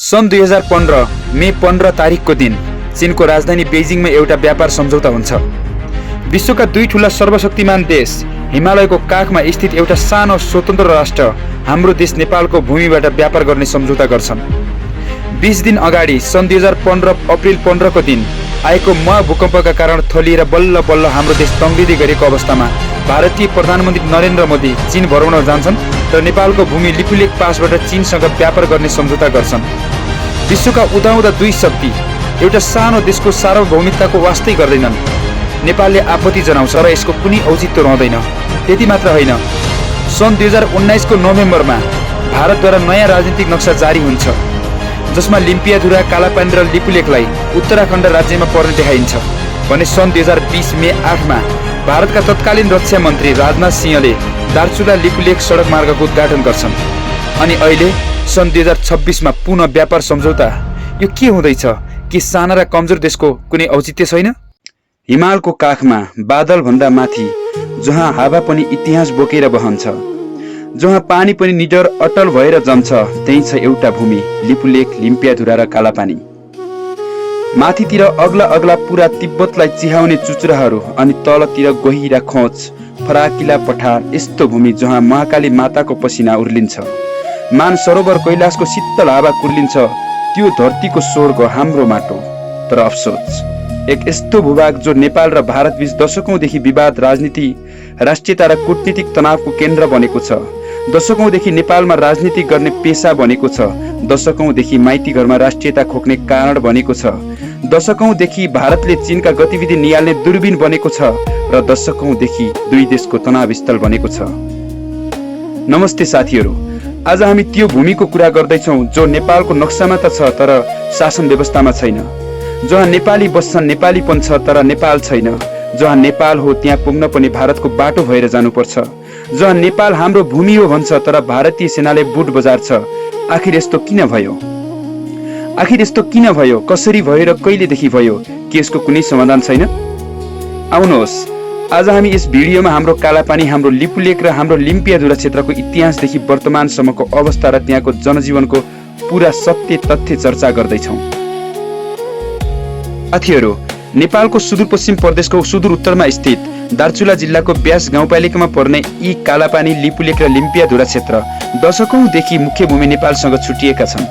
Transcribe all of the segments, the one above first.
सन् 2015 मे 15 तारिकको दिन चीनको राजधानी बेजिङमा एउटा व्यापार सम्झौता हुन्छ। विश्वका दुई ठूला सर्वशक्तिमान देश हिमालयको काखमा स्थित एउटा सानो स्वतन्त्र राष्ट्र हाम्रो देश नेपालको भूमिबाट व्यापार गर्ने सम्झौता गर्छन्। 20 दिन अगाडि सन् 2015 अप्रिल 15 को दिन आएको महाभूकम्पका कारण थलिएर बल्ल बल्ल हाम्रो देश तङ्ग्रिँदै गरेको अवस्थामा भारतीय प्रधानमन्त्री नरेन्द्र मोदी चीन भ्रमण जान्छन् र नेपालको भूमि लिपुलेख पासबाट चीनसँग व्यापार गर्ने सम्झौता गर्छन्। विश्वका उदाउँदा दुई शक्ति एउटा सानो देशको सार्वभौमिकताको वास्तै गर्दैनन्। नेपालले आपत्ति जनाउँछ र यसको कुनै औचित्य रहँदैन। त्यति मात्र होइन, सन् 2019 को नोभेम्बरमा भारतद्वारा नयाँ राजनीतिक नक्सा जारी हुन्छ, जसमा लिम्पियाधुरा, कालापानी र लिपुलेखलाई उत्तराखण्ड राज्यमा पर्ने देखाइन्छ भने सन् 2020 मे 8 मा भारतका तत्कालीन रक्षा मन्त्री राजनाथ सिंहले दार्चुला लिपुलेख सडक मार्गको उद्घाटन गर्छन्। अनि अहिले सन् 2026 मा पुनः व्यापार सम्झौता। यो के हुँदैछ? कि साना र कमजोर देशको कुनै औचित्य छैन? हिमालको काखमा बादल भन्दा माथि, जहाँ हावा पनि इतिहास बोकेर बहन्छ, जहाँ पानी पनि निडर अटल भएर जन्छ, त्यही छ एउटा भूमि, लिपुलेख, लिम्पियाधुरा र कालापानी। माथितिर अग्ला अग्ला पुरा तिब्बतलाई चिहाउने चुचुराहरू अनि तलतिर गहिरा खोज, फराकिला पठार, यस्तो भूमि जहाँ महाकाली माताको पसिना उर्लिन्छ, मान सरोवर कैलाशको शीतल हावा कुर्लिन्छ, त्यो धरतीको स्वर्ग हाम्रो माटो। तर अफसोस, एक यस्तो भूभाग जो नेपाल र भारत बीच दशकौंदेखि विवाद, राजनीति, राष्ट्रियता र कूटनीतिक तनावको केन्द्र बनेको छ। दशकौंदेखि नेपालमा राजनीति गर्ने पेशा बनेको छ। दशकौंदेखि माइती घरमा राष्ट्रियता खोक्ने कारण बनेको छ। दशकौंदेखि भारतले चीनका गतिविधि निहाल्ने दूरबीन बनेको छ र दशकौंदेखि दुई देशको तनाव स्थल बनेको छ। नमस्ते साथीहरू, आज हामी त्यो भूमिको कुरा गर्दैछौँ जो नेपालको नक्सामा त छ तर शासन व्यवस्थामा छैन, जहाँ नेपाली बस्छन्, नेपालीपन छ तर नेपाल छैन, जहाँ नेपाल हो त्यहाँ पुग्न पनि भारतको बाटो भएर जानुपर्छ, जहाँ नेपाल हाम्रो भूमि हो भन्छ तर भारतीय सेनाले बुट बजार्छ। आखिर यस्तो किन भयो? आखिर यस्तो किन भयो? कसरी भयो र कहिलेदेखि भयो? के यसको कुनै समाधान छैन? आउनुहोस्, आज हामी यस भिडियोमा हाम्रो कालापानी, हाम्रो लिपुलेख र हाम्रो लिम्पियाधुरा क्षेत्रको इतिहासदेखि वर्तमानसम्मको अवस्था र त्यहाँको जनजीवनको पूरा सत्य तथ्य चर्चा गर्दैछौँ। साथीहरू, नेपालको सुदूरपश्चिम प्रदेशको सुदूर उत्तरमा स्थित दार्चुला जिल्लाको ब्यास गाउँपालिकामा पर्ने यी कालापानी, लिपुलेख र लिम्पियाधुरा क्षेत्र दशकौंदेखि मुख्य भूमि नेपालसँग छुटिएका छन्।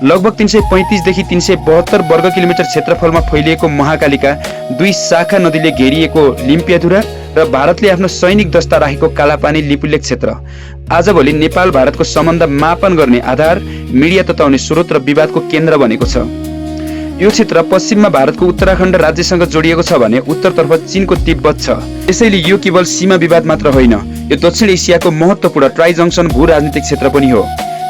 लगभग 335 देखि 372 वर्ग किलोमिटर क्षेत्रफलमा फैलिएको महाकालीका दुई शाखा नदीले घेरिएको लिम्पियाधुरा र भारतले आफ्नो सैनिक दस्ता राखेको कालापानी, लिपुलेख क्षेत्र आजभोलि नेपाल भारतको सम्बन्ध मापन गर्ने आधार, मिडिया तताउने स्रोत र विवादको केन्द्र बनेको छ। यो क्षेत्र पश्चिममा भारतको उत्तराखण्ड राज्यसँग जोडिएको छ भने उत्तरतर्फ चीनको तिब्बत छ। त्यसैले यो केवल सीमा विवाद मात्र होइन, यो दक्षिण एसियाको महत्त्वपूर्ण ट्राइजङ्सन भू राजनीतिक क्षेत्र पनि हो।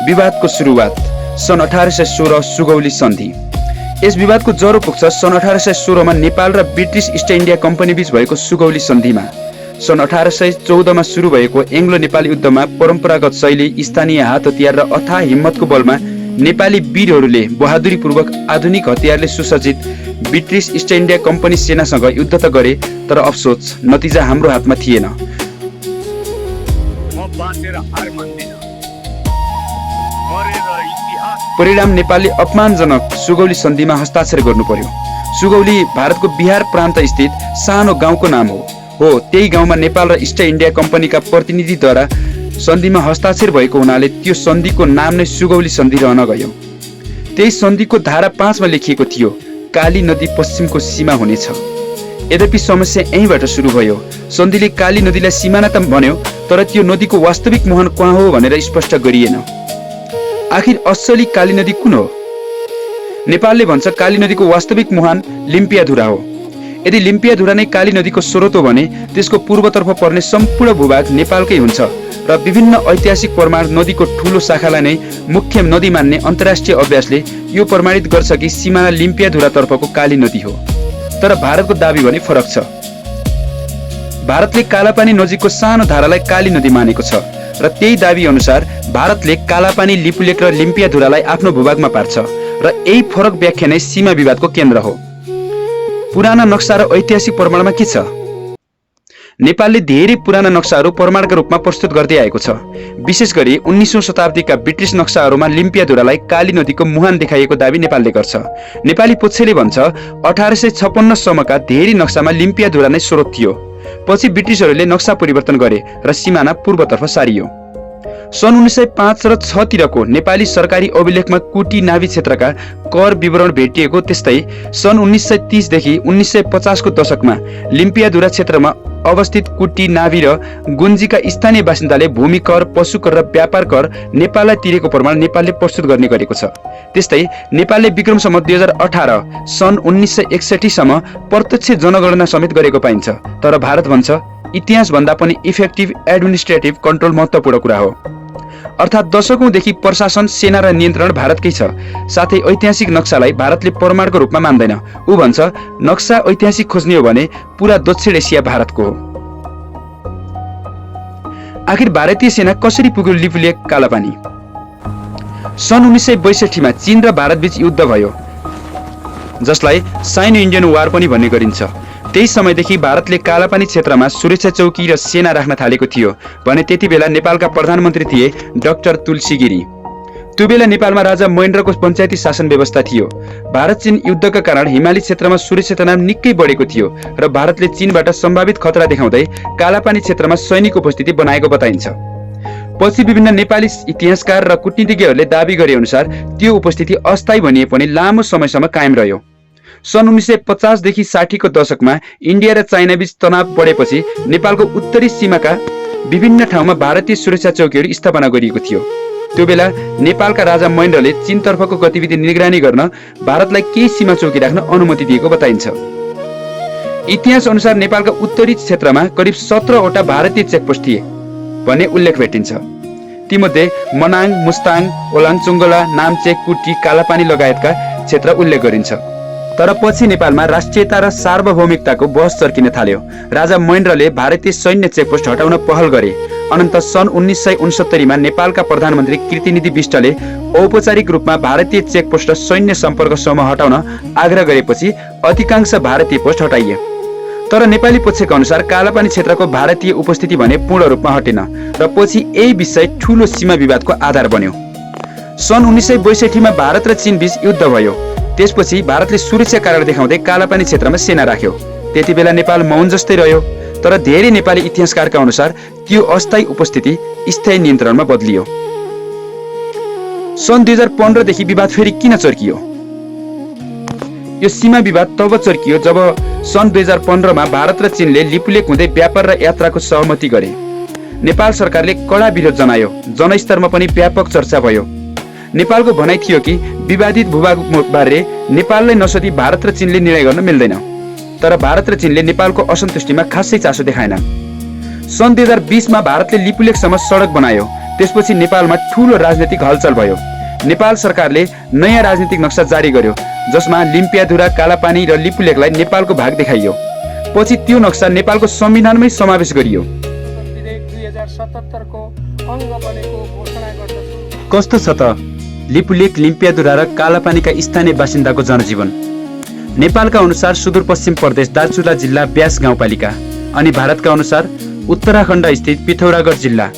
विवादको सुरुवात सन् 1816 सुगौली सन्धि। यस विवादको जरो पुग्छ सन् 1816 मा नेपाल र ब्रिटिस इस्ट इन्डिया कम्पनी बीच भएको सुगौली सन्धिमा। सन् 1814 मा सुरु भएको एङ्ग्लो नेपाली युद्धमा परम्परागत शैली, स्थानीय हात हतियार र अथाह हिम्मतको बलमा नेपाली वीरहरूले बहादुरीपूर्वक आधुनिक हतियारले सुसज्जित ब्रिटिस इस्ट इन्डिया कम्पनी सेनासँग युद्ध त गरे, तर अफसोस नतिजा हाम्रो हातमा थिएन। परिणाम नेपालले अपमानजनक सुगौली सन्धिमा हस्ताक्षर गर्नु पर्यो। सुगौली भारतको बिहार प्रान्त स्थित सानो गाउँको नाम हो। त्यही गाउँमा नेपाल र इस्ट इन्डिया कम्पनीका प्रतिनिधिद्वारा सन्धिमा हस्ताक्षर भएको हुनाले त्यो सन्धिको नाम नै सुगौली सन्धि रहन गयो। त्यही सन्धिको धारा 5 मा लेखिएको थियो, काली नदी पश्चिमको सीमा हुनेछ। यद्यपि समस्या यहीँबाट सुरु भयो। सन्धिले काली नदीलाई सिमाना त भन्यो, तर त्यो नदीको वास्तविक मुहान कहाँ हो भनेर स्पष्ट गरिएन। आखिर असली काली नदी कुन हो? नेपालले भन्छ काली नदीको वास्तविक मुहान लिम्पियाधुरा हो। यदि लिम्पियाधुरा नै काली नदीको स्रोत हो भने त्यसको पूर्वतर्फ पर्ने सम्पूर्ण भूभाग नेपालकै हुन्छ र विभिन्न ऐतिहासिक प्रमाण नदीको ठूलो शाखालाई नै मुख्य नदी मान्ने अन्तर्राष्ट्रिय अभ्यासले यो प्रमाणित गर्छ कि सिमाना लिम्पियाधुरा तर्फको काली नदी हो। तर भारतको दाबी भने फरक छ। भारतले कालापानी नजिकको सानो धारालाई काली नदी मानेको छ र त्यही दाबी अनुसार भारतले कालापानी, लिपुलेख र लिम्पियाधुरालाई आफ्नो भूभागमा पार्छ र यही फरक व्याख्या नै सीमा विवादको केन्द्र हो। पुराना नक्सा र ऐतिहासिक प्रमाणमा के छ? नेपालले धेरै पुराना नक्साहरू प्रमाणका रूपमा प्रस्तुत गर्दै आएको छ। विशेष गरी 19औं शताब्दीका ब्रिटिस नक्साहरूमा लिम्पियाधुरालाई काली नदीको मुहान देखाइएको दाबी नेपालले गर्छ। नेपाली पक्षले भन्छ 1856 सम्मका धेरै नक्सामा लिम्पियाधुरा नै स्रोत थियो। पछि ब्रिटिसहरूले नक्सा परिवर्तन गरे र सिमाना पूर्वतर्फ सारियो। सन् 1905 र 6 तिरको नेपाली सरकारी अभिलेखमा कुटी नाभी क्षेत्रका कर विवरण भेटिएको, त्यस्तै सन् 1930 देखि 1950 को दशकमा लिम्पियाधुरा क्षेत्रमा अवस्थित कुटी नाभी र गुन्जीका स्थानीय बासिन्दाले भूमि कर, पशु कर र व्यापार कर नेपाललाई तिरेको प्रमाण नेपालले प्रस्तुत गर्ने गरेको छ। त्यस्तै नेपालले विक्रम सम्वत 2018 सन् 1961 सम्म प्रत्यक्ष जनगणना समेत गरेको पाइन्छ। तर भारत भन्छ इतिहास भन्दा पनि इफेक्टिभ एडमिनिस्ट्रेटिभ कन्ट्रोल महत्त्वपूर्ण कुरा हो। अर्थात् दशकौंदेखि प्रशासन, सेना र नियन्त्रण भारतकै छ। साथै ऐतिहासिक नक्सालाई भारतले प्रमाणको रूपमा मान्दैन। ऊ भन्छ नक्सा ऐतिहासिक खोज्ने हो भने पूरा दक्षिण एसिया भारतको हो। आखिर भारतीय सेना कसरी पुग्यो लिपुलेक कालापानी? सन् 1962 मा चीन र भारतबीच युद्ध भयो, जसलाई साइनो इन्डियन वार पनि भन्ने गरिन्छ। त्यही समयदेखि भारतले कालापानी क्षेत्रमा सुरक्षा चौकी र सेना राख्न थालेको थियो भने त्यति बेला नेपालका प्रधानमन्त्री थिए डाक्टर तुलसी गिरी। त्यो बेला नेपालमा राजा महेन्द्रको पञ्चायती शासन व्यवस्था थियो। भारत चीन युद्धका कारण हिमाली क्षेत्रमा सुरक्षा तनाव निकै बढेको थियो र भारतले चीनबाट सम्भावित खतरा देखाउँदै कालापानी क्षेत्रमा सैनिक उपस्थिति बनाएको बताइन्छ। पछि विभिन्न नेपाली इतिहासकार र कूटनीतिज्ञहरूले दाबी गरे अनुसार त्यो उपस्थिति अस्थायी भनिए पनि लामो समयसम्म कायम रह्यो। सन् 1950 देखि 60 को दशकमा इन्डिया र चाइनाबीच तनाव बढेपछि नेपालको उत्तरी सीमाका विभिन्न ठाउँमा भारतीय सुरक्षा चौकीहरू स्थापना गरिएको थियो। त्यो बेला नेपालका राजा महेन्द्रले चीनतर्फको गतिविधि निगरानी गर्न भारतलाई केही सीमा चौकी राख्न अनुमति दिएको बताइन्छ। इतिहास अनुसार नेपालका उत्तरी क्षेत्रमा करिब 17 वटा भारतीय चेकपोस्ट थिए भन्ने उल्लेख भेटिन्छ। तीमध्ये मनाङ, मुस्ताङ, ओलाङचुङ्गला, नामचेक, कुटी, कालापानी लगायतका क्षेत्र उल्लेख गरिन्छ। तर पछि नेपालमा राष्ट्रियता र सार्वभौमिकताको बहस चर्किन थाल्यो। राजा महेन्द्रले भारतीय सैन्य चेकपोस्ट हटाउन पहल गरे। अनन्त सन् 1969 मा नेपालका प्रधानमन्त्री कृतिनिधि विष्टले औपचारिक रूपमा भारतीय चेकपोस्ट र सैन्य सम्पर्क समूह हटाउन आग्रह गरेपछि अधिकांश भारतीय पोस्ट हटाइए। तर नेपाली पक्षका अनुसार कालापानी क्षेत्रको भारतीय उपस्थिति भने पूर्ण रूपमा हटेन र पछि यही विषय ठूलो सीमा विवादको आधार बन्यो। सन् 1962 मा भारत र चीन बीच युद्ध भयो। त्यसपछि भारतले सुरक्षा कारण देखाउँदै कालापानी क्षेत्रमा सेना राख्यो। त्यति बेला नेपाल मौन जस्तै रह्यो। तर धेरै नेपाली इतिहासकारका अनुसार त्यो अस्थायी उपस्थिति स्थायी नियन्त्रणमा बदलियो। सन् 2015 देखि विवाद फेरि किन चर्कियो? यो सीमा विवाद तब चर्कियो जब सन् 2015 मा भारत र चीनले लिपुलेक हुँदै व्यापार र यात्राको सहमति गरे। नेपाल सरकारले कडा विरोध जनायो। जनस्तरमा पनि व्यापक चर्चा भयो। नेपालको भनाइ थियो कि विवादित भूभाग बारे नेपाललाई नसोधी भारत र चीनले निर्णय गर्न मिल्दैन। तर भारत र चीनले नेपालको असन्तुष्टिमा खासै चासो देखाएन। सन् 2020 मा भारतले लिपुलेकसम्म सडक बनायो। त्यसपछि नेपालमा ठूलो राजनीतिक हलचल भयो। नेपाल सरकारले नयाँ राजनीतिक नक्सा जारी गर्यो, जसमा लिम्पियाधुरा, कालापानी र लिपुलेकलाई नेपालको भाग देखाइयो। पछि त्यो नक्सा नेपालको संविधानमै समावेश गरियो। कस्तो छ त लिपुलेक, लिम्पियाधुरा र कालापानीका स्थानीय बासिन्दाको जनजीवन? नेपालका अनुसार सुदूरपश्चिम प्रदेश दार्चुला जिल्ला ब्यास गाउँपालिका अनि भारतका अनुसार उत्तराखण्ड स्थित पिथौरागढ जिल्ला।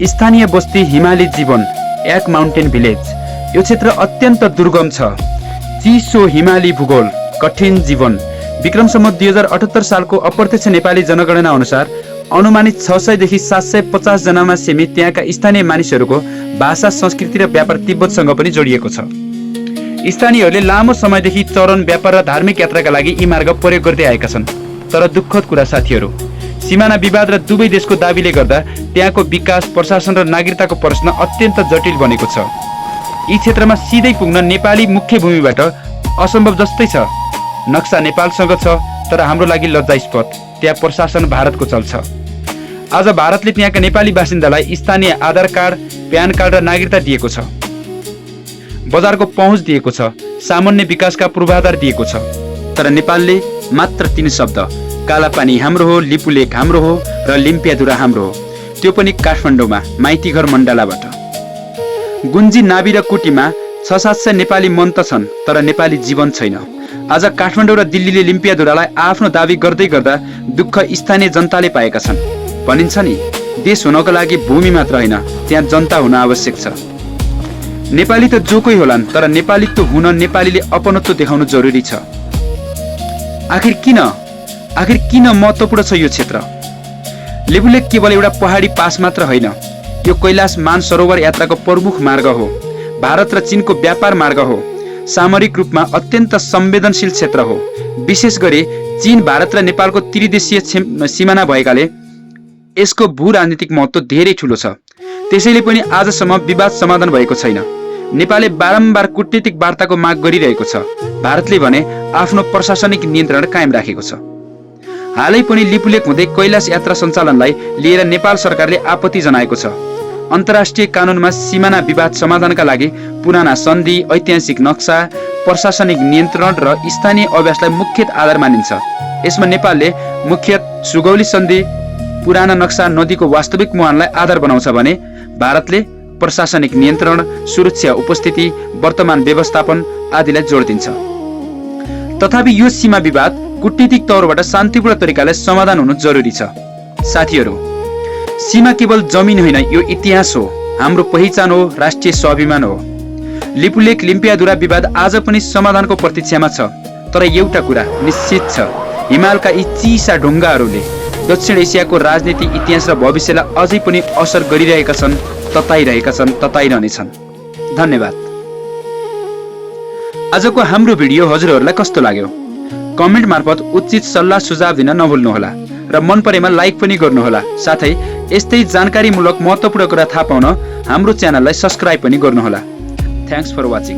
स्थानीय बस्ती हिमाली जीवन, एक माउन्टेन भिलेज। यो क्षेत्र अत्यन्त दुर्गम छ। चिसो हिमाली भूगोल, कठिन जीवन। विक्रम सम्वत 2078 सालको अप्रत्यक्ष नेपाली जनगणना अनुसार अनुमानित 600 देखि 750 जनामा सीमित त्यहाँका स्थानीय मानिसहरूको भाषा, संस्कृति र व्यापार तिब्बतसँग पनि जोडिएको छ। स्थानीयहरूले लामो समयदेखि चरण, व्यापार र धार्मिक यात्राका लागि यी मार्ग प्रयोग गर्दै आएका छन्। तर दुःखद कुरा साथीहरू, सीमाना विवाद र दुवै देशको दाबीले गर्दा त्यहाँको विकास, प्रशासन र नागरिकताको प्रश्न अत्यन्त जटिल बनेको छ। यी क्षेत्रमा सिधै पुग्न नेपाली मुख्य भूमिबाट असम्भव जस्तै छ। नक्सा नेपालसँग छ, तर हाम्रो लागि लज्जास्पद त्यहाँ प्रशासन भारतको चल्छ। आज भारतले त्यहाँका नेपाली बासिन्दालाई स्थानीय आधार कार्ड, प्यान कार्ड र नागरिकता दिएको छ, बजारको पहुँच दिएको छ, सामान्य विकासका पूर्वाधार दिएको छ। तर नेपालले मात्र 3 शब्द, कालापानी हाम्रो हो, लिपुलेक हाम्रो हो र लिम्पियाधुरा हाम्रो हो, त्यो पनि काठमाडौँमा माइतीघर मण्डलाबाट। गुन्जी, नाभी र कुटीमा 600-700 नेपाली मन त छन्, तर नेपाली जीवन छैन। आज काठमाडौँ र दिल्लीले लिम्पियाधुरालाई आफ्नो दाबी गर्दै गर्दा दुःख स्थानीय जनताले पाएका छन्। भनिन्छ नि, देश हुनको लागि भूमि मात्र होइन, त्यहाँ जनता हुन आवश्यक छ। नेपाली त जो कोही होलान्, तर नेपालीत्व हुन नेपालीले अपनत्व देखाउनु जरुरी छ। आखिर किन महत्त्वपूर्ण छ यो क्षेत्र? लिपुलेक केवल एउटा पहाडी पास मात्र होइन, यो कैलाश मानसरोवर यात्राको प्रमुख मार्ग हो, भारत र चीनको व्यापार मार्ग हो, सामरिक रूपमा अत्यन्त संवेदनशील क्षेत्र हो। विशेष गरी चीन, भारत र नेपालको त्रिदेशीय सिमाना भएकाले यसको भू राजनीतिक महत्त्व धेरै ठूलो छ। त्यसैले पनि आजसम्म विवाद समाधान भएको छैन। नेपालले बारम्बार कूटनीतिक वार्ताको माग गरिरहेको छ, भारतले भने आफ्नो प्रशासनिक नियन्त्रण कायम राखेको छ। हालै पनि लिपुलेक हुँदै कैलाश यात्रा सञ्चालनलाई लिएर नेपाल सरकारले आपत्ति जनाएको छ। अन्तर्राष्ट्रिय कानुनमा सिमाना विवाद समाधानका लागि पुराना सन्धि, ऐतिहासिक नक्सा, प्रशासनिक नियन्त्रण र स्थानीय अभ्यासलाई मुख्य आधार मानिन्छ। यसमा नेपालले मुख्य सुगौली सन्धि, पुराना नक्सा, नदीको वास्तविक मुहानलाई आधार बनाउँछ भने भारतले प्रशासनिक नियन्त्रण, सुरक्षा उपस्थिति, वर्तमान व्यवस्थापन आदिलाई जोड दिन्छ। तथापि यो सीमा विवाद कूटनीतिक तौरबाट शान्तिपूर्ण तरिकाले समाधान हुनु जरुरी छ। साथीहरू, सीमा केवल जमिन होइन, यो इतिहास हो, हाम्रो पहिचान हो, राष्ट्रिय स्वाभिमान हो। लिपुलेक लिम्पियाधुरा विवाद आज पनि समाधानको प्रतीक्षामा छ। तर एउटा कुरा निश्चित छ, हिमालका यी चिसा ढुङ्गाहरूले दक्षिण एसियाको राजनीति, इतिहास र भविष्यलाई अझै पनि असर गरिरहेका छन्, तताइरहनेछन्। धन्यवाद। आजको हाम्रो भिडियो हजुरहरूलाई कस्तो लाग्यो? कमेन्ट मार्फत उचित सल्लाह सुझाव दिन नभुल्नुहोला र मन परेमा लाइक पनि गर्नुहोला। साथै यस्तै जानकारीमूलक महत्त्वपूर्ण कुरा थाहा पाउन हाम्रो च्यानललाई सब्स्क्राइब पनि गर्नुहोला। Thanks for watching.